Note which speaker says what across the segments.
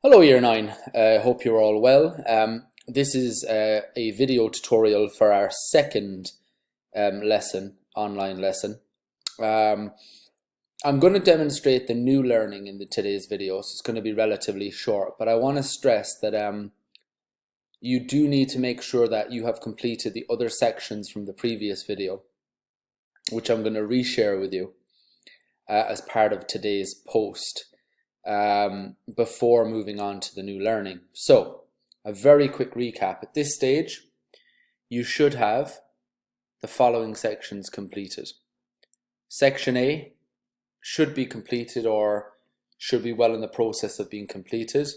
Speaker 1: Hello Year 9, hope you're all well. This is a video tutorial for our second online lesson. I'm going to demonstrate the new learning in today's video, so it's going to be relatively short, but I want to stress that you do need to make sure that you have completed the other sections from the previous video, which I'm going to reshare with you as part of today's post. Before moving on to the new learning. So, a very quick recap. At this stage, you should have the following sections completed. Section A should be completed or should be well in the process of being completed.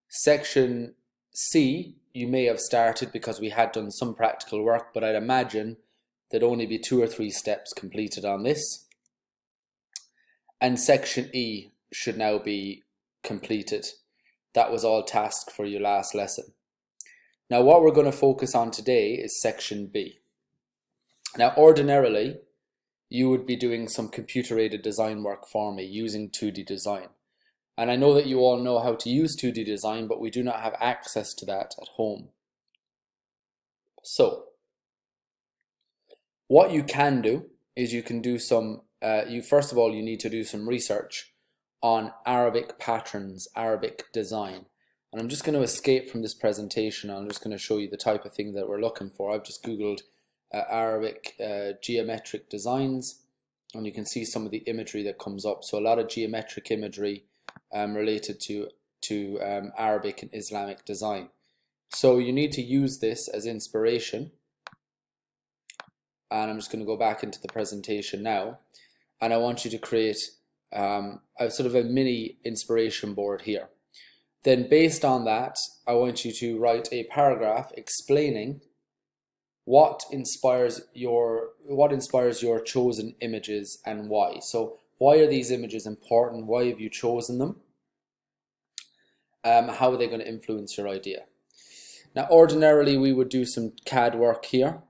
Speaker 1: Section C, you may have started because we had done some practical work, but I'd imagine there'd only be 2 or 3 steps completed on this. And Section E should now be completed. That was all task for your last lesson. Now what we're going to focus on today is Section B. Now ordinarily you would be doing some computer-aided design work for me using 2D design. And I know that you all know how to use 2D design, but we do not have access to that at home. So what you can do is you can do some first of all, you need to do some research on Arabic patterns, Arabic design. And I'm just going to escape from this presentation. I'm just going to show you the type of thing that we're looking for. I've just Googled Arabic geometric designs, and you can see some of the imagery that comes up. So a lot of geometric imagery related to Arabic and Islamic design. So you need to use this as inspiration. And I'm just going to go back into the presentation now. And I want you to create a sort of a mini inspiration board here. Then based on that, I want you to write a paragraph explaining what inspires your chosen images and why. So why are these images important? Why have you chosen them? How are they going to influence your idea? Now ordinarily we would do some CAD work here.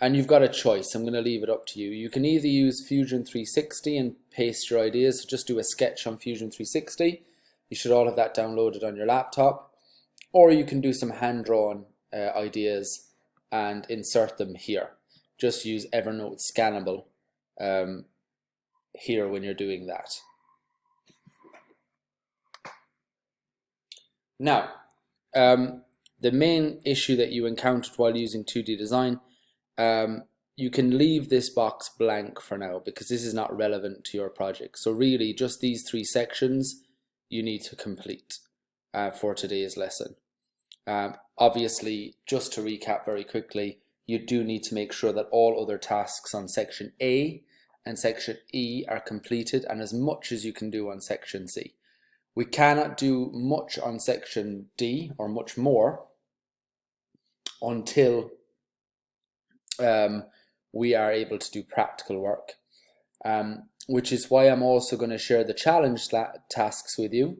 Speaker 1: And you've got a choice. I'm going to leave it up to you. You can either use Fusion 360 and paste your ideas. So just do a sketch on Fusion 360. You should all have that downloaded on your laptop. Or you can do some hand-drawn ideas and insert them here. Just use Evernote Scannable here when you're doing that. Now, the main issue that you encountered while using 2D design, you can leave this box blank for now because this is not relevant to your project. So really just these 3 sections you need to complete for today's lesson. Obviously, just to recap very quickly, you do need to make sure that all other tasks on Section A and Section E are completed, and as much as you can do on Section C. We cannot do much on Section D or much more until we are able to do practical work, which is why I'm also going to share the challenge tasks with you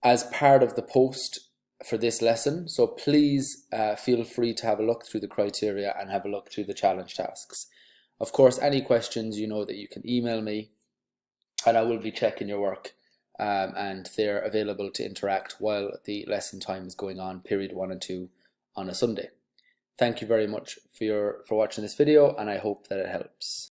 Speaker 1: as part of the post for this lesson. So please feel free to have a look through the criteria and have a look through the challenge tasks. Of course, any questions, you know that you can email me and I will be checking your work, and they're available to interact while the lesson time is going on, period 1 and 2 on a Sunday. Thank you very much for watching this video, and I hope that it helps.